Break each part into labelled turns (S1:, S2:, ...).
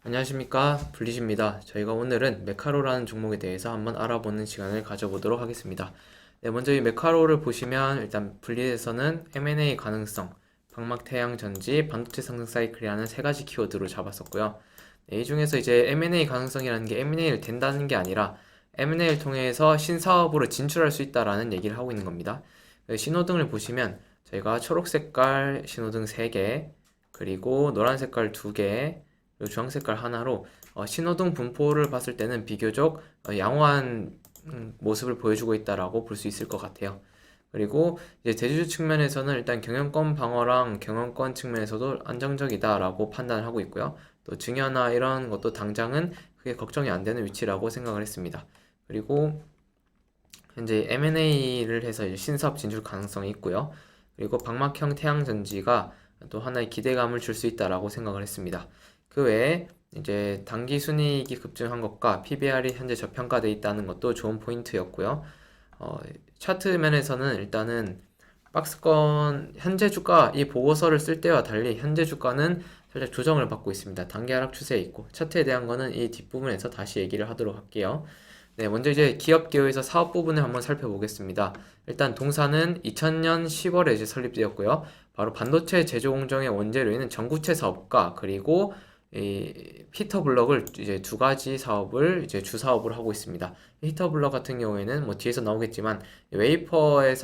S1: 안녕하십니까, 블리즈입니다. 저희가 오늘은 메카로라는 종목에 대해서 한번 알아보는 시간을 가져보도록 하겠습니다. 네, 먼저 이 메카로를 보시면 일단 블리즈에서는 M&A 가능성, 방막태양전지, 반도체 상승 사이클이라는 세 가지 키워드로 잡았었고요. 네, 이 중에서 이제 M&A 가능성이라는 게 M&A를 된다는 게 아니라 M&A를 통해서 신사업으로 진출할 수 있다라는 얘기를 하고 있는 겁니다. 신호등을 보시면 저희가 초록 색깔 신호등 3개, 그리고 노란 색깔 2개, 그리고 주황 색깔 하나로 신호등 분포를 봤을 때는 비교적 양호한 모습을 보여주고 있다라고 볼 수 있을 것 같아요. 그리고 이제 대주주 측면에서는 일단 경영권 방어랑 경영권 측면에서도 안정적이다라고 판단을 하고 있고요. 또 증여나 이런 것도 당장은 크게 걱정이 안 되는 위치라고 생각을 했습니다. 그리고 현재 M&A를 해서 이제 신사업 진출 가능성이 있고요. 그리고 방막형 태양전지가 또 하나의 기대감을 줄 수 있다라고 생각을 했습니다. 그 외에 이제 당기 순이익이 급증한 것과 PBR이 현재 저평가되어 있다는 것도 좋은 포인트였고요. 차트 면에서는 일단은 박스권 현재 주가 이 보고서를 쓸 때와 달리 현재 주가는 살짝 조정을 받고 있습니다. 단기 하락 추세에 있고 차트에 대한 거는 이 뒷부분에서 다시 얘기를 하도록 할게요. 네, 먼저 이제 기업 개요에서 사업 부분을 한번 살펴보겠습니다. 일단 동사는 2000년 10월에 이제 설립되었고요. 바로 반도체 제조 공정의 원재료 있는 전구체 사업과 그리고 이 히터블럭을 이제 두 가지 사업을 이제 주 사업을 하고 있습니다. 히터블럭 같은 경우에는 뭐 뒤에서 나오겠지만 웨이퍼를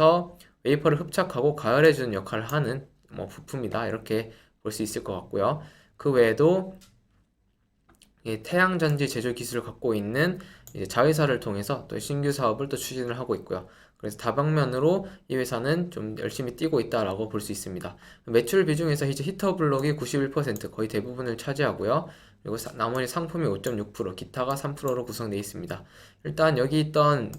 S1: 흡착하고 가열해 주는 역할을 하는 뭐 부품이다 이렇게 볼 수 있을 것 같고요. 그 외에도 태양전지 제조 기술을 갖고 있는 이제 자회사를 통해서 또 신규 사업을 또 추진을 하고 있고요. 그래서 다방면으로 이 회사는 좀 열심히 뛰고 있다라고 볼 수 있습니다. 매출 비중에서 이제 히터블록이 91% 거의 대부분을 차지하고요. 그리고 나머지 상품이 5.6%, 기타가 3%로 구성되어 있습니다. 일단 여기 있던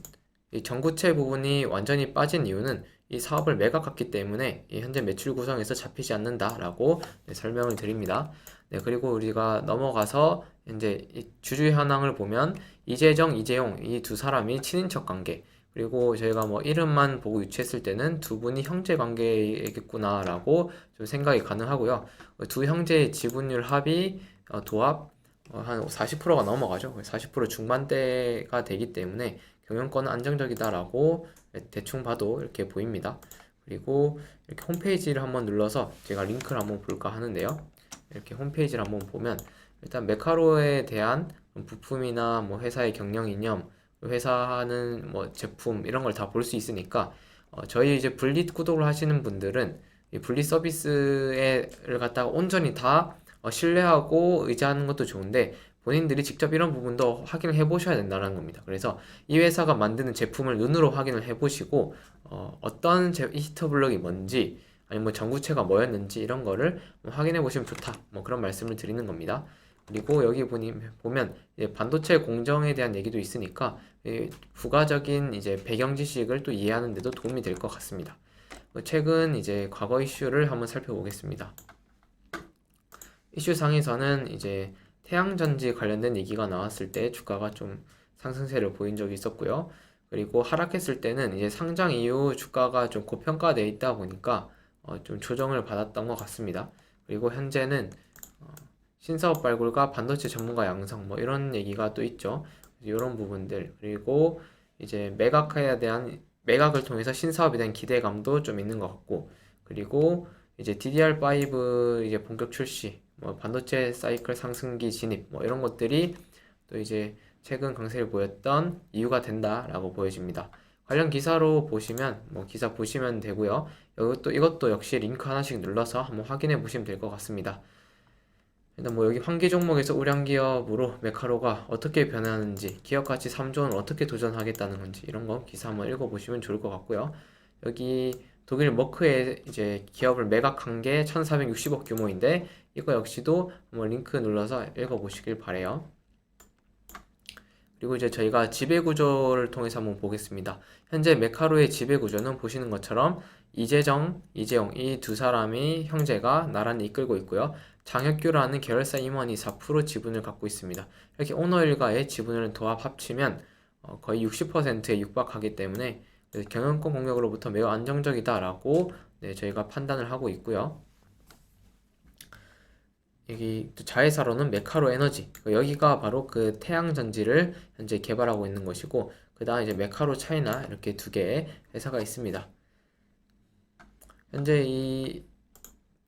S1: 이 전구체 부분이 완전히 빠진 이유는 이 사업을 매각했기 때문에 이 현재 매출 구성에서 잡히지 않는다라고 설명을 드립니다. 네, 그리고 우리가 넘어가서 이제 이 주주 현황을 보면 이재정, 이재용 이 두 사람이 친인척 관계, 그리고 저희가 뭐 이름만 보고 유추했을 때는 두 분이 형제 관계겠구나라고 좀 생각이 가능하고요. 두 형제의 지분율 합이 도합 한 40%가 넘어가죠. 40% 중반대가 되기 때문에 경영권은 안정적이다라고 대충 봐도 이렇게 보입니다. 그리고 이렇게 홈페이지를 한번 눌러서 제가 링크를 한번 볼까 하는데요. 이렇게 홈페이지를 한번 보면 일단 메카로에 대한 부품이나 뭐 회사의 경영 이념, 회사 하는 뭐 제품 이런 걸 다 볼 수 있으니까 저희 이제 분리 구독을 하시는 분들은 이 분리 서비스를 갖다가 온전히 다 신뢰하고 의지하는 것도 좋은데 본인들이 직접 이런 부분도 확인을 해보셔야 된다는 겁니다. 그래서 이 회사가 만드는 제품을 눈으로 확인을 해보시고 어떤 히터블럭이 뭔지 아니면 뭐 전구체가 뭐였는지 이런 거를 확인해 보시면 좋다. 뭐 그런 말씀을 드리는 겁니다. 그리고 여기 보면 반도체 공정에 대한 얘기도 있으니까 부가적인 이제 배경 지식을 또 이해하는 데도 도움이 될 것 같습니다. 최근 이제 과거 이슈를 한번 살펴보겠습니다. 이슈상에서는 이제 태양전지 관련된 얘기가 나왔을 때 주가가 좀 상승세를 보인 적이 있었고요. 그리고 하락했을 때는 이제 상장 이후 주가가 좀 고평가되어 있다 보니까 좀 조정을 받았던 것 같습니다. 그리고 현재는 신사업 발굴과 반도체 전문가 양성 뭐 이런 얘기가 또 있죠. 이런 부분들, 그리고 이제 매각을 통해서 신사업에 대한 기대감도 좀 있는 것 같고, 그리고 이제 DDR5 이제 본격 출시, 뭐 반도체 사이클 상승기 진입 뭐 이런 것들이 또 이제 최근 강세를 보였던 이유가 된다라고 보여집니다. 관련 기사로 보시면 뭐 기사 보시면 되고요. 이것도 역시 링크 하나씩 눌러서 한번 확인해 보시면 될 것 같습니다. 일단 뭐 여기 환기 종목에서 우량 기업으로 메카로가 어떻게 변하는지, 기업 가치 3조 원을 어떻게 도전하겠다는 건지 이런 거 기사 한번 읽어보시면 좋을 것 같고요. 여기 독일 머크에 이제 기업을 매각한 게 1460억 규모인데 이거 역시도 한번 링크 눌러서 읽어보시길 바래요. 그리고 이제 저희가 지배구조를 통해서 한번 보겠습니다. 현재 메카로의 지배구조는 보시는 것처럼 이재정, 이재용 이 두 사람이 형제가 나란히 이끌고 있고요. 장혁규라는 계열사 임원이 4% 지분을 갖고 있습니다. 이렇게 오너일가의 지분을 도합 합치면 거의 60%에 육박하기 때문에 경영권 공격으로부터 매우 안정적이다라고 저희가 판단을 하고 있고요. 여기 또 자회사로는 메카로 에너지, 여기가 바로 그 태양 전지를 현재 개발하고 있는 것이고, 그 다음 이제 메카로 차이나 이렇게 두 개의 회사가 있습니다. 현재 이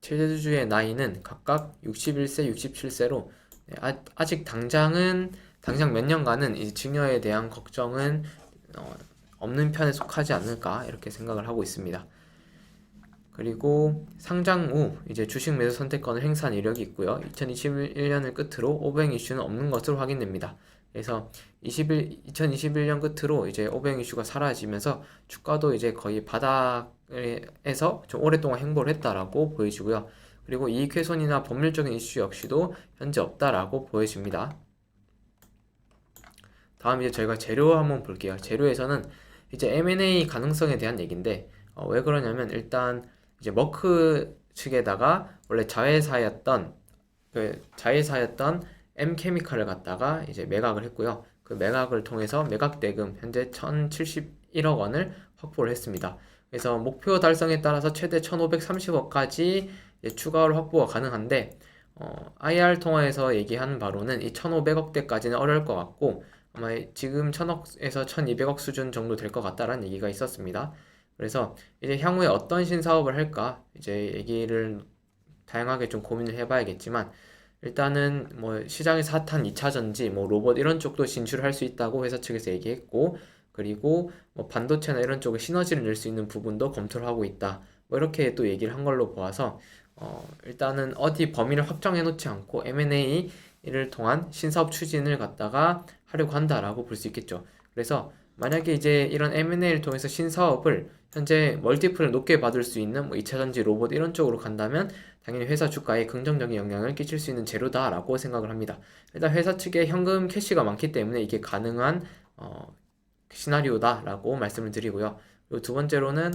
S1: 최대주주의 나이는 각각 61세, 67세로 아직 당장 몇 년간은 이 증여에 대한 걱정은 없는 편에 속하지 않을까 이렇게 생각을 하고 있습니다. 그리고 상장 후 이제 주식 매수 선택권을 행사한 이력이 있고요. 2021년을 끝으로 오버행 이슈는 없는 것으로 확인됩니다. 그래서 2021년 끝으로 이제 오버행 이슈가 사라지면서 주가도 이제 거의 바닥에서 좀 오랫동안 행보를 했다라고 보여지고요. 그리고 이익 훼손이나 법률적인 이슈 역시도 현재 없다라고 보여집니다. 다음 이제 저희가 재료 한번 볼게요. 재료에서는 이제 M&A 가능성에 대한 얘기인데 왜 그러냐면 일단 이제 머크 측에다가 원래 자회사였던 M케미칼을 갖다가 이제 매각을 했고요. 그 매각을 통해서 매각 대금 현재 1,071억 원을 확보를 했습니다. 그래서 목표 달성에 따라서 최대 1,530억까지 추가로 확보가 가능한데 IR 통화에서 얘기한 바로는 이 1,500억대까지는 어려울 것 같고 아마 지금 1,000억에서 1,200억 수준 정도 될 것 같다라는 얘기가 있었습니다. 그래서 이제 향후에 어떤 신사업을 할까 이제 얘기를 다양하게 좀 고민을 해봐야겠지만 일단은 뭐 시장에서 핫한 2차전지, 뭐 로봇 이런 쪽도 진출할 수 있다고 회사 측에서 얘기했고 그리고 뭐 반도체나 이런 쪽에 시너지를 낼 수 있는 부분도 검토를 하고 있다. 뭐 이렇게 또 얘기를 한 걸로 보아서 일단은 어디 범위를 확정해 놓지 않고 M&A를 통한 신사업 추진을 갖다가 하려고 한다라고 볼 수 있겠죠. 그래서 만약에 이제 이런 M&A를 통해서 신사업을 현재 멀티플을 높게 받을 수 있는 뭐 2차전지 로봇 이런 쪽으로 간다면 당연히 회사 주가에 긍정적인 영향을 끼칠 수 있는 재료다라고 생각을 합니다. 일단 회사 측에 현금 캐시가 많기 때문에 이게 가능한 시나리오다라고 말씀을 드리고요. 그리고 두 번째로는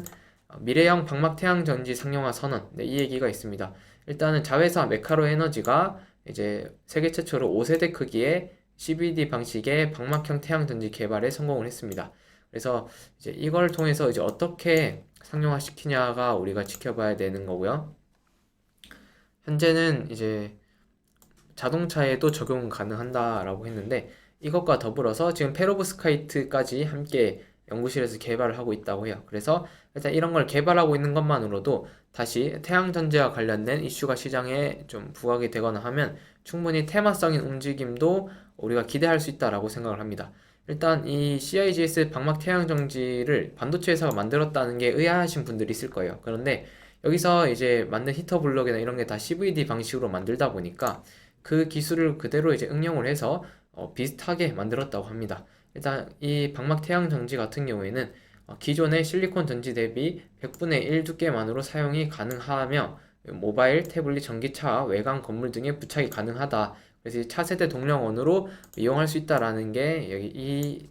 S1: 미래형 방막 태양 전지 상용화 선언, 이 얘기가 있습니다. 일단은 자회사 메카로 에너지가 이제 세계 최초로 5세대 크기의 CVD 방식의 방막형 태양 전지 개발에 성공을 했습니다. 그래서 이제 이걸 통해서 이제 어떻게 상용화 시키냐가 우리가 지켜봐야 되는 거고요. 현재는 이제 자동차에도 적용 가능한다라고 했는데 이것과 더불어서 지금 페로브스카이트까지 함께 연구실에서 개발을 하고 있다고 해요. 그래서 일단 이런 걸 개발하고 있는 것만으로도 다시 태양전지와 관련된 이슈가 시장에 좀 부각이 되거나 하면 충분히 테마성인 움직임도 우리가 기대할 수 있다라고 생각을 합니다. 일단 이 CIGS 방막 태양전지를 반도체 회사가 만들었다는 게 의아하신 분들이 있을 거예요. 그런데 여기서 이제 만든 히터 블록이나 이런 게 다 CVD 방식으로 만들다 보니까 그 기술을 그대로 이제 응용을 해서 비슷하게 만들었다고 합니다. 일단 이 방막 태양 전지 같은 경우에는 기존의 실리콘 전지 대비 100분의 1 두께만으로 사용이 가능하며 모바일, 태블릿, 전기차, 외관, 건물 등에 부착이 가능하다. 그래서 차세대 동력원으로 이용할 수 있다라는 게 여기 이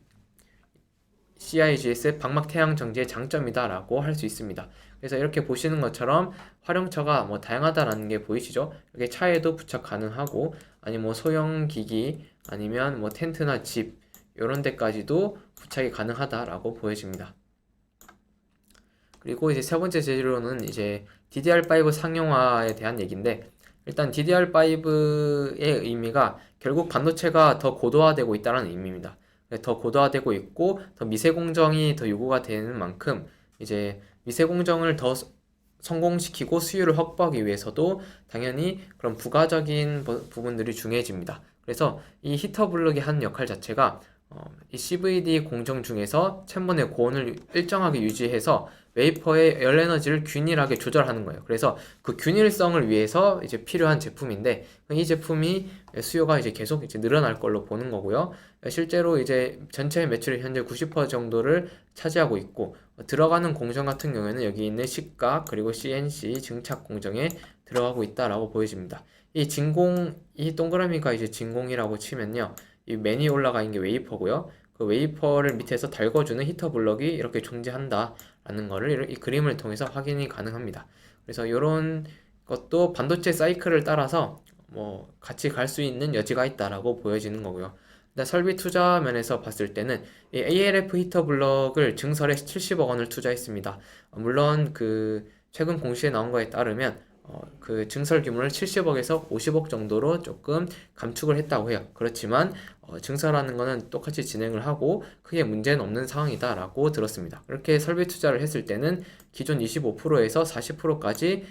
S1: CIGS 방막 태양 전지의 장점이다라고 할 수 있습니다. 그래서 이렇게 보시는 것처럼 활용처가 뭐 다양하다라는 게 보이시죠? 이렇게 차에도 부착 가능하고 아니면 뭐 소형 기기 아니면 뭐 텐트나 집 이런 데까지도 부착이 가능하다라고 보여집니다. 그리고 이제 세 번째 재료는 이제 DDR5 상용화에 대한 얘기인데 일단 DDR5의 의미가 결국 반도체가 더 고도화되고 있다는 의미입니다. 더 고도화되고 있고 더 미세 공정이 더 요구가 되는 만큼 이제 미세 공정을 더 성공시키고 수요를 확보하기 위해서도 당연히 그런 부가적인 부분들이 중요해집니다. 그래서 이 히터 블록의 한 역할 자체가 이 CVD 공정 중에서 챔버의 고온을 일정하게 유지해서 웨이퍼의 열 에너지를 균일하게 조절하는 거예요. 그래서 그 균일성을 위해서 이제 필요한 제품인데 이 제품이 수요가 이제 계속 이제 늘어날 걸로 보는 거고요. 실제로 이제 전체 매출의 현재 90% 정도를 차지하고 있고 들어가는 공정 같은 경우에는 여기 있는 식각 그리고 CNC 증착 공정에 들어가고 있다라고 보여집니다. 이 동그라미가 이제 진공이라고 치면요. 이 맨이 올라가 있는 게 웨이퍼고요. 그 웨이퍼를 밑에서 달궈주는 히터 블럭이 이렇게 존재한다라는 거를 이 그림을 통해서 확인이 가능합니다. 그래서 이런 것도 반도체 사이클을 따라서 뭐 같이 갈 수 있는 여지가 있다라고 보여지는 거고요. 일단 설비 투자 면에서 봤을 때는 이 ALF 히터 블럭을 증설에 70억 원을 투자했습니다. 물론 그 최근 공시에 나온 거에 따르면 그 증설 규모를 70억에서 50억 정도로 조금 감축을 했다고 해요. 그렇지만 증설하는 거는 똑같이 진행을 하고 크게 문제는 없는 상황이다라고 들었습니다. 이렇게 설비 투자를 했을 때는 기존 25%에서 40%까지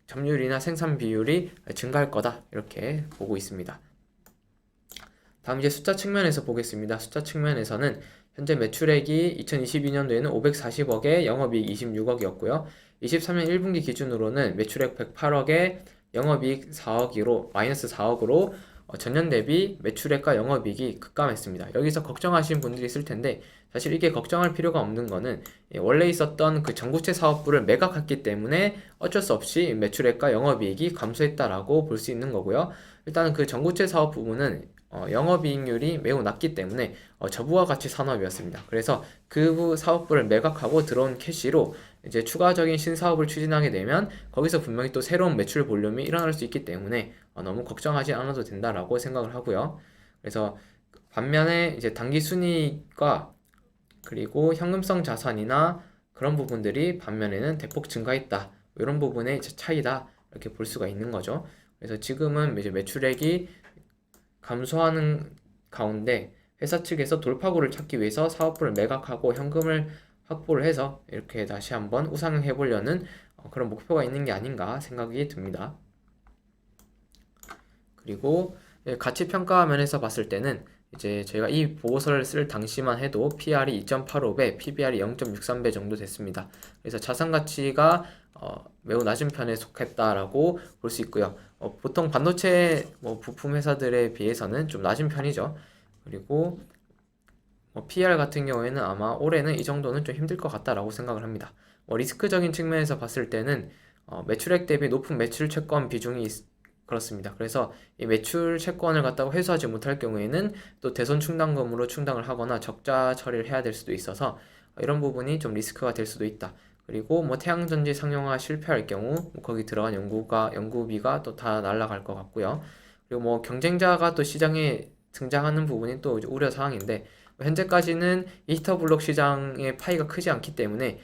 S1: 점유율이나 생산 비율이 증가할 거다 이렇게 보고 있습니다. 다음 이제 숫자 측면에서 보겠습니다. 숫자 측면에서는 현재 매출액이 2022년도에는 540억에 영업이익 26억이었고요. 23년 1분기 기준으로는 매출액 108억에 영업이익 4억으로 마이너스 4억으로 전년 대비 매출액과 영업이익이 급감했습니다. 여기서 걱정하시는 분들이 있을 텐데 사실 이게 걱정할 필요가 없는 거는 원래 있었던 그 전구체 사업부를 매각했기 때문에 어쩔 수 없이 매출액과 영업이익이 감소했다라고 볼 수 있는 거고요. 일단은 그 전구체 사업 부분은 영업이익률이 매우 낮기 때문에 저부가 가치 산업이었습니다. 그래서 그 사업부를 매각하고 들어온 캐시로 이제 추가적인 신사업을 추진하게 되면 거기서 분명히 또 새로운 매출 볼륨이 일어날 수 있기 때문에 너무 걱정하지 않아도 된다라고 생각을 하고요. 그래서 반면에 이제 단기 순이익과 그리고 현금성 자산이나 그런 부분들이 반면에는 대폭 증가했다. 이런 부분의 차이다. 이렇게 볼 수가 있는 거죠. 그래서 지금은 이제 매출액이 감소하는 가운데 회사 측에서 돌파구를 찾기 위해서 사업부를 매각하고 현금을 확보를 해서 이렇게 다시 한번 우상향해 보려는 그런 목표가 있는 게 아닌가 생각이 듭니다. 그리고 가치 평가 면에서 봤을 때는 이제 저희가 이 보고서를 쓸 당시만 해도 PR이 2.85배, PBR이 0.63배 정도 됐습니다. 그래서 자산 가치가 매우 낮은 편에 속했다라고 볼 수 있고요. 보통 반도체 부품 회사들에 비해서는 좀 낮은 편이죠. 그리고 PR 같은 경우에는 아마 올해는 이 정도는 좀 힘들 것 같다라고 생각을 합니다. 리스크적인 측면에서 봤을 때는 매출액 대비 높은 매출 채권 비중이 그렇습니다. 그래서 이 매출 채권을 갖다가 회수하지 못할 경우에는 또 대손 충당금으로 충당을 하거나 적자 처리를 해야 될 수도 있어서 이런 부분이 좀 리스크가 될 수도 있다. 그리고 태양전지 상용화 실패할 경우 거기 들어간 연구비가 또 다 날아갈 것 같고요. 그리고 경쟁자가 또 시장에 등장하는 부분이 또 우려 사항인데 현재까지는 히터블록 시장의 파이가 크지 않기 때문에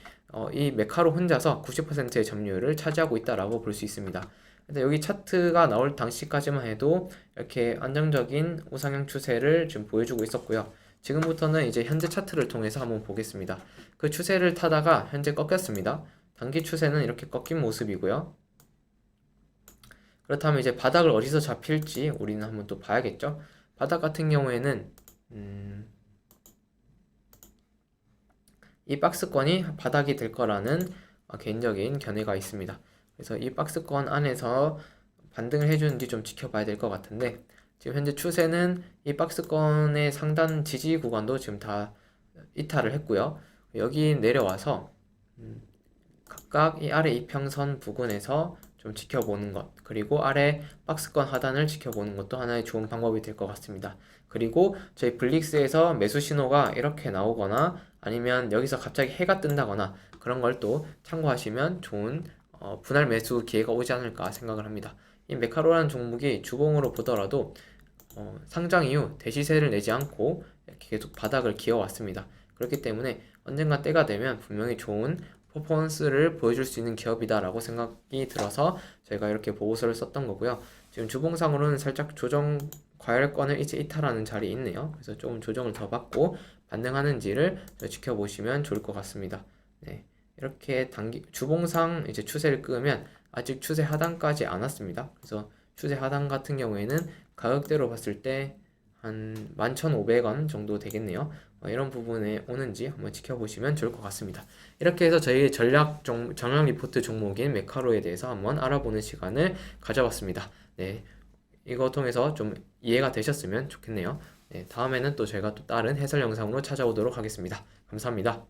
S1: 이 메카로 혼자서 90%의 점유율을 차지하고 있다라고 볼 수 있습니다. 근데 여기 차트가 나올 당시까지만 해도 이렇게 안정적인 우상향 추세를 지금 보여주고 있었고요. 지금부터는 이제 현재 차트를 통해서 한번 보겠습니다. 그 추세를 타다가 현재 꺾였습니다. 단기 추세는 이렇게 꺾인 모습이고요. 그렇다면 이제 바닥을 어디서 잡힐지 우리는 한번 또 봐야겠죠. 바닥 같은 경우에는 이 박스권이 바닥이 될 거라는 개인적인 견해가 있습니다. 그래서 이 박스권 안에서 반등을 해주는지 좀 지켜봐야 될 것 같은데 지금 현재 추세는 이 박스권의 상단 지지 구간도 지금 다 이탈을 했고요. 여기 내려와서 각각 이 아래 이평선 부근에서 좀 지켜보는 것, 그리고 아래 박스권 하단을 지켜보는 것도 하나의 좋은 방법이 될 것 같습니다. 그리고 저희 블릭스에서 매수 신호가 이렇게 나오거나 아니면 여기서 갑자기 해가 뜬다거나 그런 걸 또 참고하시면 좋은 분할 매수 기회가 오지 않을까 생각을 합니다. 이 메카로라는 종목이 주봉으로 보더라도 상장 이후 대시세를 내지 않고 이렇게 계속 바닥을 기어왔습니다. 그렇기 때문에 언젠가 때가 되면 분명히 좋은 퍼포먼스를 보여줄 수 있는 기업이다라고 생각이 들어서 제가 이렇게 보고서를 썼던 거고요. 지금 주봉상으로는 살짝 조정 과열권을 이제 이탈하는 자리에 있네요. 그래서 조금 조정을 더 받고 반등하는지를 지켜보시면 좋을 것 같습니다. 네. 이렇게 주봉상 이제 추세를 끄면 아직 추세 하단까지 안 왔습니다. 그래서 추세 하단 같은 경우에는 가격대로 봤을 때 한 11,500원 정도 되겠네요. 이런 부분에 오는지 한번 지켜보시면 좋을 것 같습니다. 이렇게 해서 저희 전략 리포트 종목인 메카로에 대해서 한번 알아보는 시간을 가져봤습니다. 네, 이거 통해서 좀 이해가 되셨으면 좋겠네요. 네, 다음에는 또 제가 또 다른 해설 영상으로 찾아오도록 하겠습니다. 감사합니다.